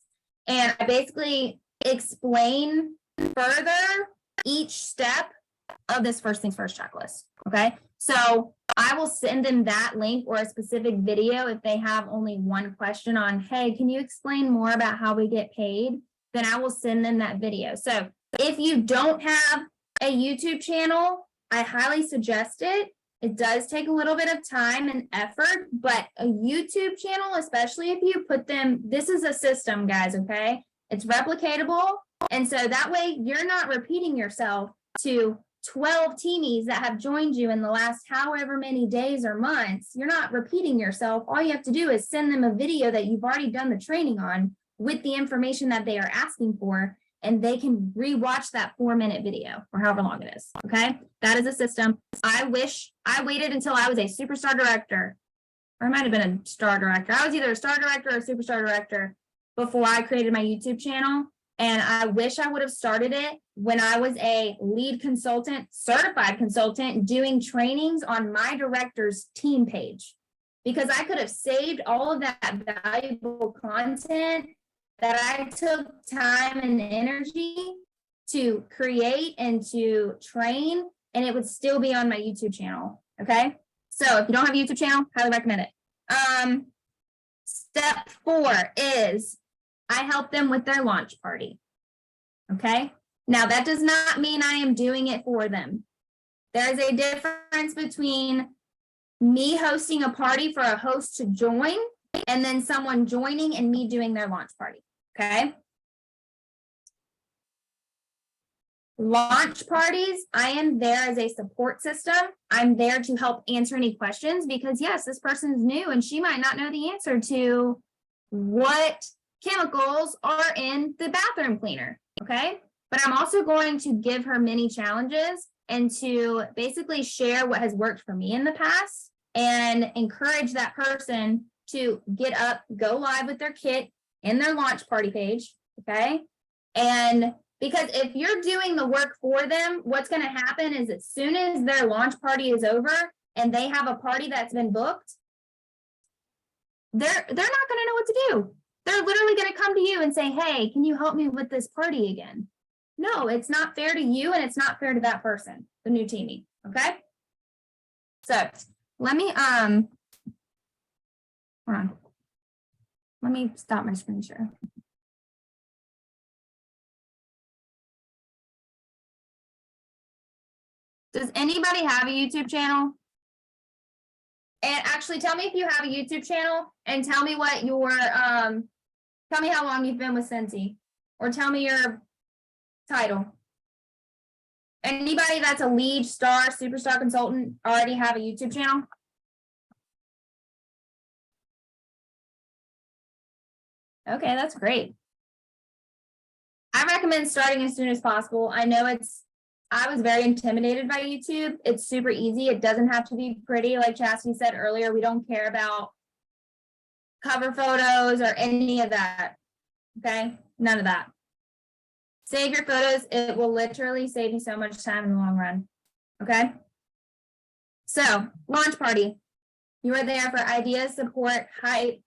And I basically explain further each step of this first things first checklist. Okay, so I will send them that link or a specific video if they have only one question on, hey, can you explain more about how we get paid? Then I will send them that video. So if you don't have a YouTube channel, I highly suggest it. It does take a little bit of time and effort, but a YouTube channel, especially if you put them, this is a system, guys, okay? It's replicatable. And so that way you're not repeating yourself to 12 teamies that have joined you in the last however many days or months. You're not repeating yourself. All you have to do is send them a video that you've already done the training on with the information that they are asking for, and they can rewatch that 4-minute video or however long it is, okay? That is a system. I wish I waited until I was a superstar director, or I might have been a star director. I was either a star director or a superstar director before I created my YouTube channel. And I wish I would have started it when I was a lead consultant, certified consultant, doing trainings on my director's team page, because I could have saved all of that valuable content that I took time and energy to create and to train, and it would still be on my YouTube channel, okay? So if you don't have a YouTube channel, highly recommend it. Step 4 is I help them with their launch party, okay? Now, that does not mean I am doing it for them. There is a difference between me hosting a party for a host to join and then someone joining and me doing their launch party, okay? Launch parties, I am there as a support system. I'm there to help answer any questions because, yes, this person is new and she might not know the answer to what chemicals are in the bathroom cleaner, okay? But I'm also going to give her many challenges and to basically share what has worked for me in the past and encourage that person to get up, go live with their kit in their launch party page, Okay. And because if you're doing the work for them, what's going to happen is as soon as their launch party is over and they have a party that's been booked, they're not going to know what to do. They're literally going to come to you and say, hey, can you help me with this party again? No, it's not fair to you and it's not fair to that person, the new teamie. Okay. So let me, hold on. Let me stop my screen share. Does anybody have a YouTube channel? And actually tell me if you have a YouTube channel and tell me what your, tell me how long you've been with Scentsy or tell me your title. Anybody that's a lead star, superstar consultant already have a YouTube channel? Okay, that's great. I recommend starting as soon as possible. I know I was very intimidated by YouTube. It's super easy. It doesn't have to be pretty. Like Chastity said earlier, we don't care about cover photos or any of that. Okay, none of that. Save your photos. It will literally save you so much time in the long run. Okay. So launch party. You are there for ideas, support, hype,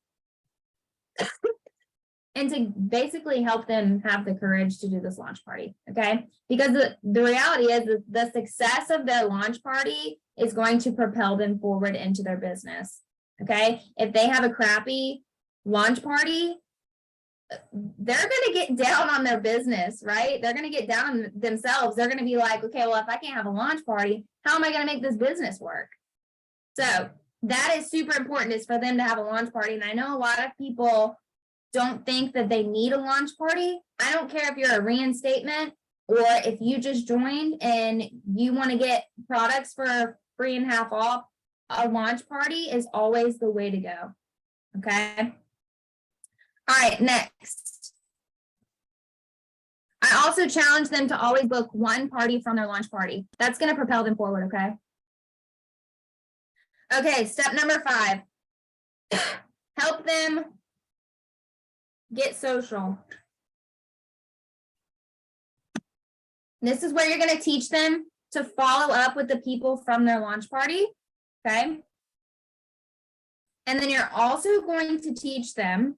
and to basically help them have the courage to do this launch party. Okay. Because the reality is that the success of their launch party is going to propel them forward into their business. Okay. If they have a crappy launch party, they're going to get down on their business, right? They're going to get down on themselves. They're going to be like, okay, well, if I can't have a launch party, how am I going to make this business work? So that is super important, is for them to have a launch party. And I know a lot of people don't think that they need a launch party. I don't care if you're a reinstatement or if you just joined and you want to get products for free and half off, a launch party is always the way to go. Okay. All right, next. I also challenge them to always book one party from their launch party. That's going to propel them forward, okay? Okay, step number 5. Help them get social. This is where you're going to teach them to follow up with the people from their launch party, okay? And then you're also going to teach them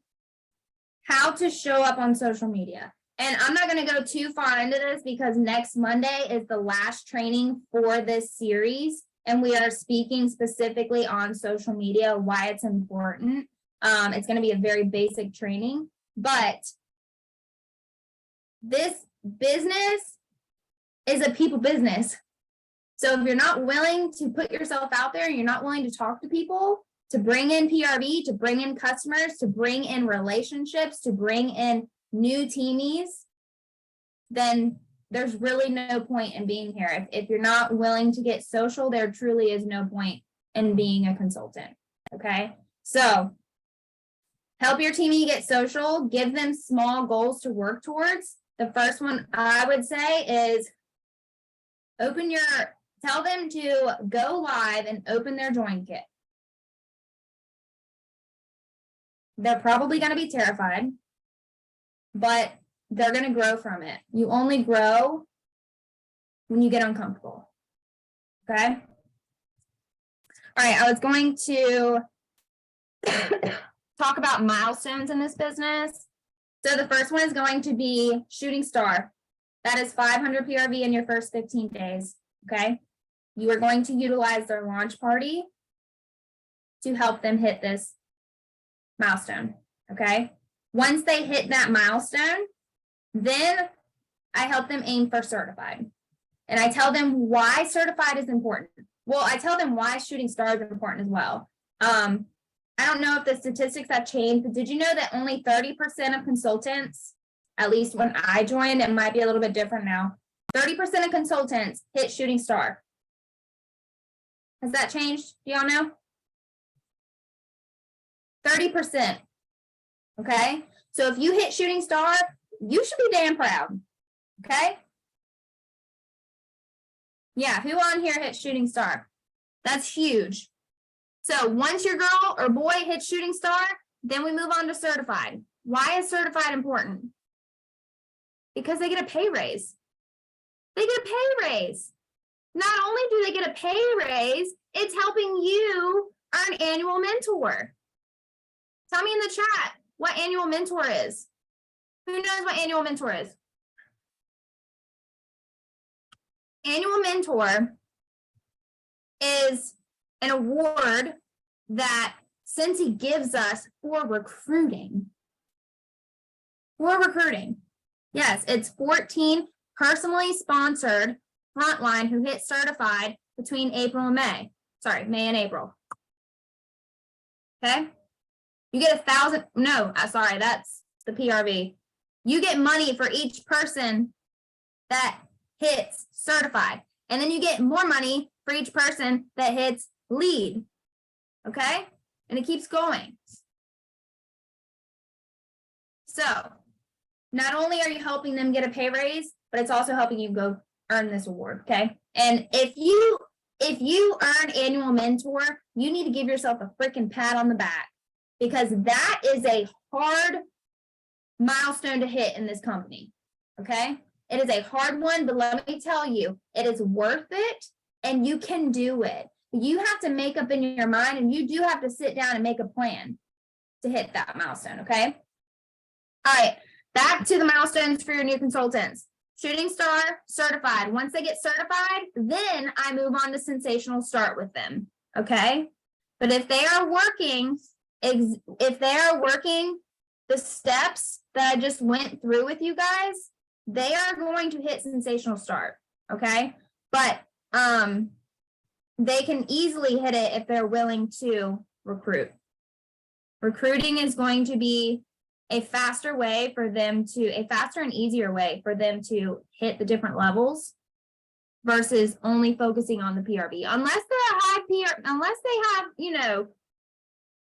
how to show up on social media. And I'm not going to go too far into this because next Monday is the last training for this series. And we are speaking specifically on social media, why it's important. It's going to be a very basic training, but this business is a people business. So if you're not willing to put yourself out there, you're not willing to talk to people, to bring in PRV, to bring in customers, to bring in relationships, to bring in new teamies, then there's really no point in being here. If you're not willing to get social, there truly is no point in being a consultant. Okay. So help your teamie get social, give them small goals to work towards. The first one I would say is tell them to go live and open their join kit. They're probably going to be terrified, but they're going to grow from it. You only grow when you get uncomfortable. Okay. All right. I was going to talk about milestones in this business. So the first one is going to be shooting star. That is 500 PRV in your first 15 days. Okay. You are going to utilize their launch party to help them hit this milestone. Okay. Once they hit that milestone, then I help them aim for certified. And I tell them why certified is important. Well, I tell them why shooting star is important as well. I don't know if the statistics have changed, but did you know that only 30% of consultants, at least when I joined, it might be a little bit different now, 30% of consultants hit shooting star. Has that changed? Do y'all know? 30%. Okay. So if you hit shooting star, you should be damn proud. Okay. Yeah. Who on here hit shooting star? That's huge. So once your girl or boy hits shooting star, then we move on to certified. Why is certified important? Because they get a pay raise. They get a pay raise. Not only do they get a pay raise, it's helping you earn annual mentor. Tell me in the chat what annual mentor is. Who knows what annual mentor is? Annual mentor is an award that Cincy gives us for recruiting. For recruiting. Yes, it's 14 personally sponsored frontline who hit certified between April and May. Sorry, May and April. Okay. You get 1,000. No, sorry, that's the PRV. You get money for each person that hits certified. And then you get more money for each person that hits lead. Okay. And it keeps going. So not only are you helping them get a pay raise, but it's also helping you go earn this award. Okay. And if you earn annual mentor, you need to give yourself a freaking pat on the back, because that is a hard milestone to hit in this company. Okay. It is a hard one, but let me tell you, it is worth it and you can do it. You have to make up in your mind, and you do have to sit down and make a plan to hit that milestone. Okay. All right. Back to the milestones for your new consultants. Shooting Star certified. Once they get certified, then I move on to Sensational Start with them. Okay. But if they are working, the steps that I just went through with you guys, they are going to hit Sensational Start. Okay. But they can easily hit it if they're willing to recruit. Recruiting is going to be a faster and easier way for them to hit the different levels versus only focusing on the PRV. Unless they're a high PR, unless they have,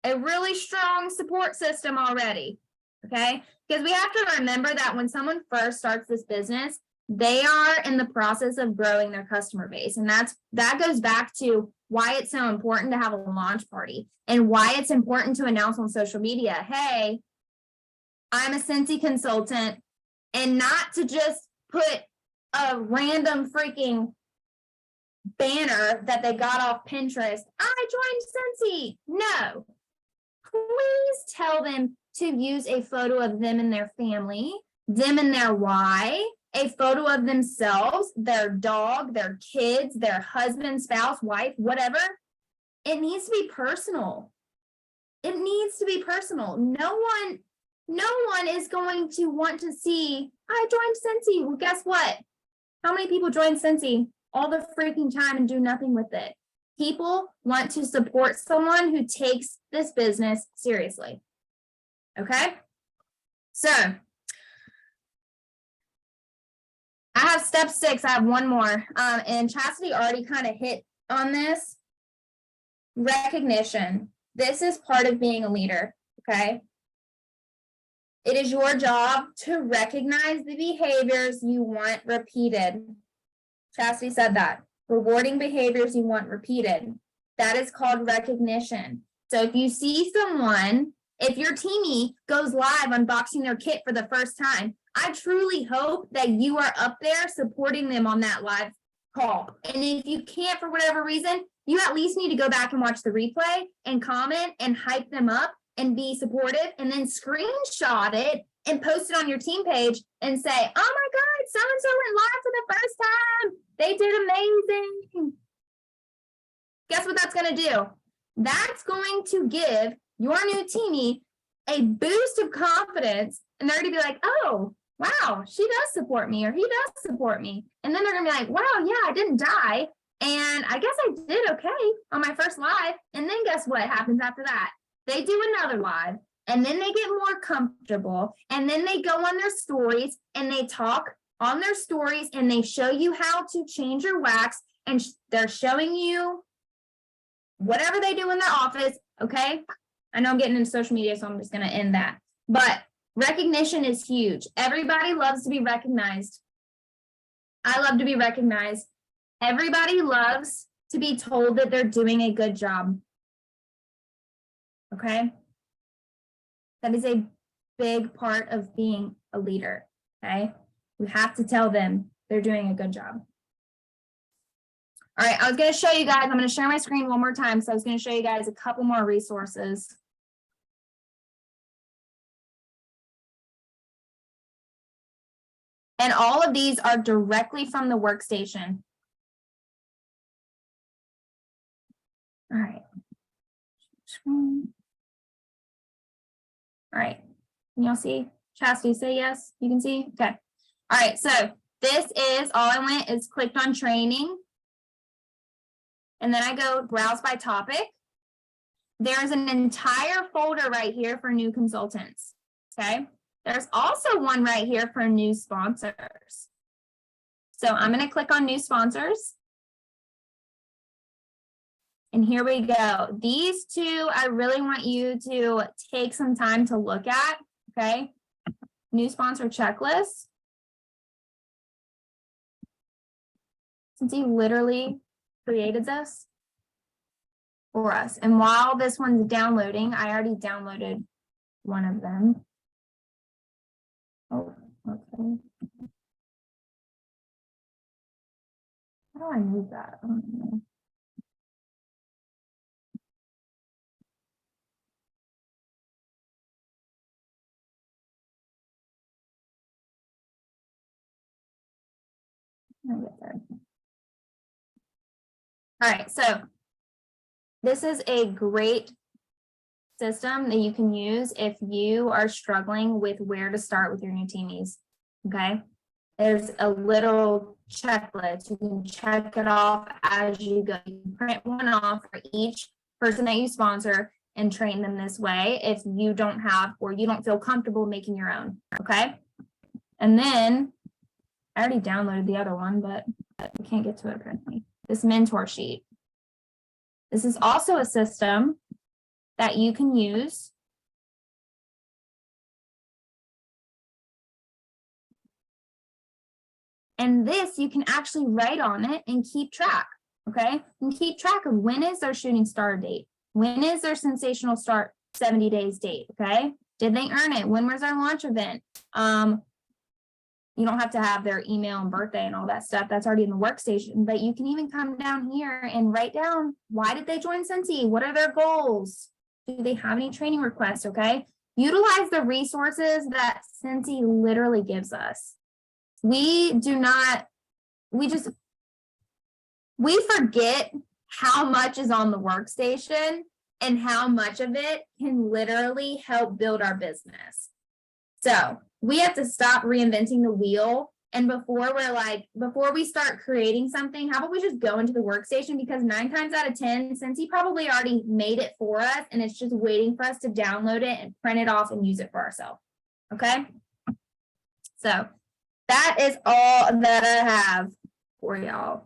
a really strong support system already. Okay. Because we have to remember that when someone first starts this business, they are in the process of growing their customer base. And that goes back to why it's so important to have a launch party and why it's important to announce on social media, hey, I'm a Cincy consultant, and not to just put a random freaking banner that they got off Pinterest. I joined Cincy. No, please tell them to use a photo of them and their family, them and their why, a photo of themselves, their dog, their kids, their husband, spouse, wife, whatever. It needs to be personal. It needs to be personal. No one is going to want to see, I joined Cincy. Well, guess what? How many people join Cincy all the freaking time and do nothing with it? People want to support someone who takes this business seriously. Okay? So, I have step 6. I have one more. And Chastity already kind of hit on this. Recognition. This is part of being a leader. Okay? It is your job to recognize the behaviors you want repeated. Chastity said that. Rewarding behaviors you want repeated. That is called recognition. So if you see someone, if your teamie goes live unboxing their kit for the first time, I truly hope that you are up there supporting them on that live call. And if you can't for whatever reason, you at least need to go back and watch the replay and comment and hype them up and be supportive, and then screenshot it and post it on your team page and say, oh my God, so-and-so went live for the first time. They did amazing. Guess what that's going to do? That's going to give your new teamie a boost of confidence, and they're going to be like, oh, wow, she does support me, or he does support me. And then they're going to be like, wow, yeah, I didn't die. And I guess I did okay on my first live. And then guess what happens after that? They do another live, and then they get more comfortable, and then they go on their stories and they talk on their stories and they show you how to change your wax, and they're showing you whatever they do in their office. Okay. I know I'm getting into social media, so I'm just going to end that. But recognition is huge. Everybody loves to be recognized. I love to be recognized. Everybody loves to be told that they're doing a good job. Okay. That is a big part of being a leader. Okay. We have to tell them they're doing a good job. All right, I was going to show you guys, I'm going to share my screen one more time. So I was going to show you guys a couple more resources. And all of these are directly from the workstation. All right. All right, can y'all see? Chastity, say yes, you can see? Okay. All right, so this is, all I went is clicked on training. And then I go browse by topic. There's an entire folder right here for new consultants, okay? There's also one right here for new sponsors. So I'm gonna click on new sponsors. And here we go. These two, I really want you to take some time to look at, okay? New sponsor checklist. Since he literally created this for us. And while this one's downloading, I already downloaded one of them. Oh, okay. How do I move that? I don't know. I'll get there. All right, so this is a great system that you can use if you are struggling with where to start with your new teamies, okay? There's a little checklist. You can check it off as you go. You can print one off for each person that you sponsor and train them this way if you don't have or you don't feel comfortable making your own, okay? And then I already downloaded the other one, but we can't get to it apparently. This mentor sheet. This is also a system that you can use. And this, you can actually write on it and keep track, okay? And keep track of when is their shooting star date? When is their sensational start 70 days date, okay? Did they earn it? When was their launch event? You don't have to have their email and birthday and all that stuff. That's already in the workstation, but you can even come down here and write down, why did they join Scentsy? What are their goals? Do they have any training requests, okay? Utilize the resources that Scentsy literally gives us. We forget how much is on the workstation and how much of it can literally help build our business. So we have to stop reinventing the wheel. And before we start creating something, how about we just go into the workstation? Because 9 times out of 10, Scentsy probably already made it for us and it's just waiting for us to download it and print it off and use it for ourselves. Okay. So that is all that I have for y'all.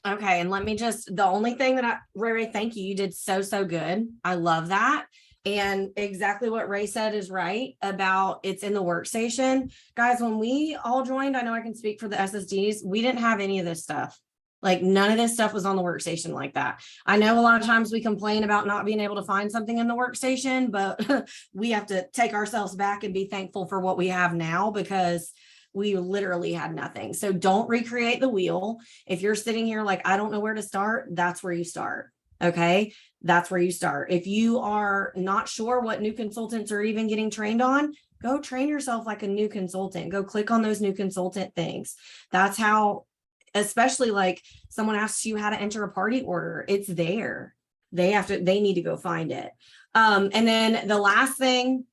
Okay, and let me the only thing that Ray, thank you. You did so good. I love that. And exactly what Ray said is right about it's in the workstation. Guys, when we all joined, I know I can speak for the SSDs, we didn't have any of this stuff. Like none of this stuff was on the workstation like that. I know a lot of times we complain about not being able to find something in the workstation, but we have to take ourselves back and be thankful for what we have now because we literally had nothing. So don't recreate the wheel. If you're sitting here like, I don't know where to start, that's where you start. Okay. That's where you start. If you are not sure what new consultants are even getting trained on, go train yourself like a new consultant. Go click on those new consultant things. That's how, especially like someone asks you how to enter a party order, it's there. They need to go find it. And then the last thing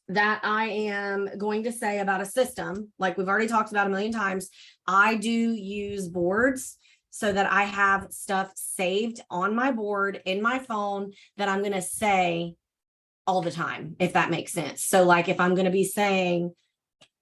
that I am going to say about a system, like we've already talked about a million times, I do use boards so that I have stuff saved on my board in my phone that I'm going to say all the time, if that makes sense. So like if I'm going to be saying,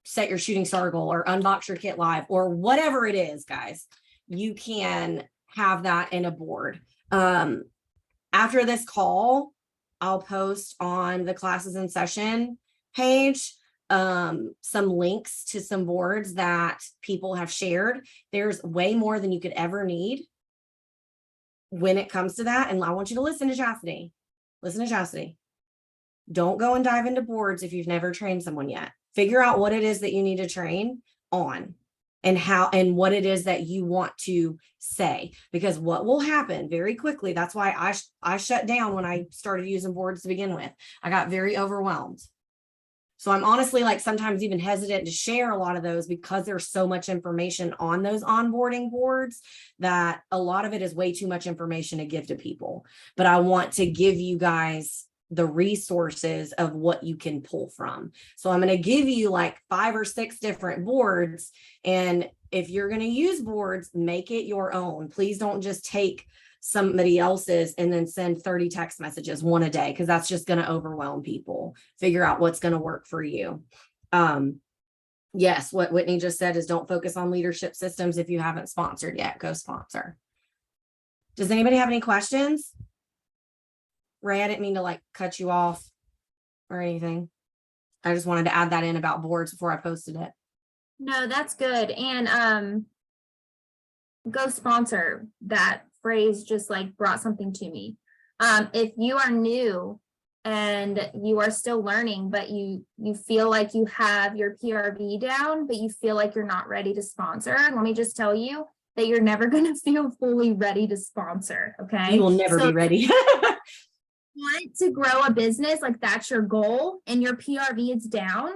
set your shooting star goal or unbox your kit live or whatever it is, guys, you can have that in a board. After this call, I'll post on the classes in session page some links to some boards that people have shared. There's way more than you could ever need when it comes to that. And I want you to listen to Chastity. Listen to Chastity. Don't go and dive into boards if you've never trained someone yet. Figure out what it is that you need to train on and how and what it is that you want to say, because what will happen very quickly, that's why I shut down when I started using boards to begin with. I got very overwhelmed. So I'm honestly like sometimes even hesitant to share a lot of those because there's so much information on those onboarding boards that a lot of it is way too much information to give to people. But I want to give you guys the resources of what you can pull from. So I'm going to give you like 5 or 6 different boards. And if you're going to use boards, make it your own. Please don't just take somebody else's and then send 30 text messages, one a day, because that's just going to overwhelm people. Figure out what's going to work for you. Yes, what Whitney just said is don't focus on leadership systems. If you haven't sponsored yet, go sponsor. Does anybody have any questions? Ray, I didn't mean to like cut you off or anything. I just wanted to add that in about boards before I posted it. No, that's good. And go sponsor. That phrase just like brought something to me. If you are new and you are still learning, but you feel like you have your PRV down, but you feel like you're not ready to sponsor, let me just tell you that you're never going to feel fully ready to sponsor. Okay. You will never be ready. Want to grow a business, like that's your goal, and your PRV is down,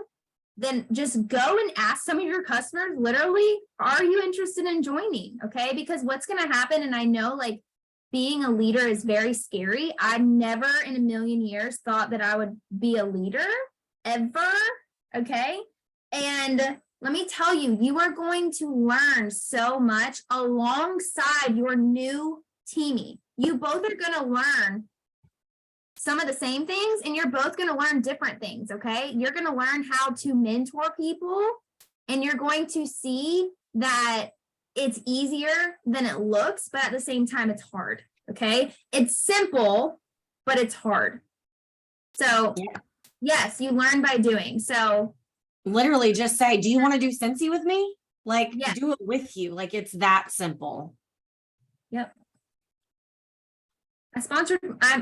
then just go and ask some of your customers, literally, are you interested in joining? Okay, because what's going to happen, and I know like being a leader is very scary. I never in a million years thought that I would be a leader ever. Okay, and let me tell you, you are going to learn so much alongside your new teamie. You both are going to learn some of the same things, and you're both going to learn different things. Okay. You're going to learn how to mentor people, and you're going to see that it's easier than it looks, but at the same time, it's hard. Okay. It's simple, but it's hard. So yes, you learn by doing. So literally just say, do you want to do Scentsy with me? Like Yeah. do it with you. Like it's that simple. Yep.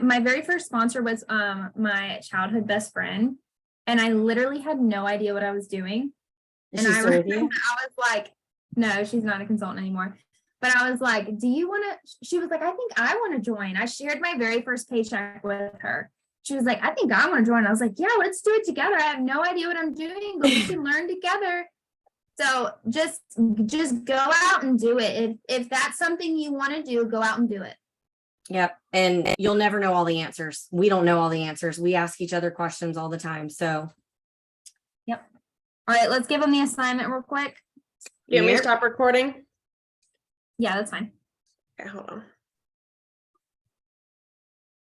My very first sponsor was my childhood best friend, and I literally had no idea what I was doing. Is And she I still with remember you? I was like, no, she's not a consultant anymore. But I was like, do you want to, she was like, I think I want to join. I shared my very first paycheck with her. She was like, I think I want to join. I was like, yeah, let's do it together. I have no idea what I'm doing, but we can learn together. So just go out and do it. If that's something you want to do, go out and do it. Yep. And you'll never know all the answers. We don't know all the answers. We ask each other questions all the time. So. Yep. All right, let's give them the assignment real quick. You want me to Yep. stop recording? Yeah, that's fine. Okay, hold on.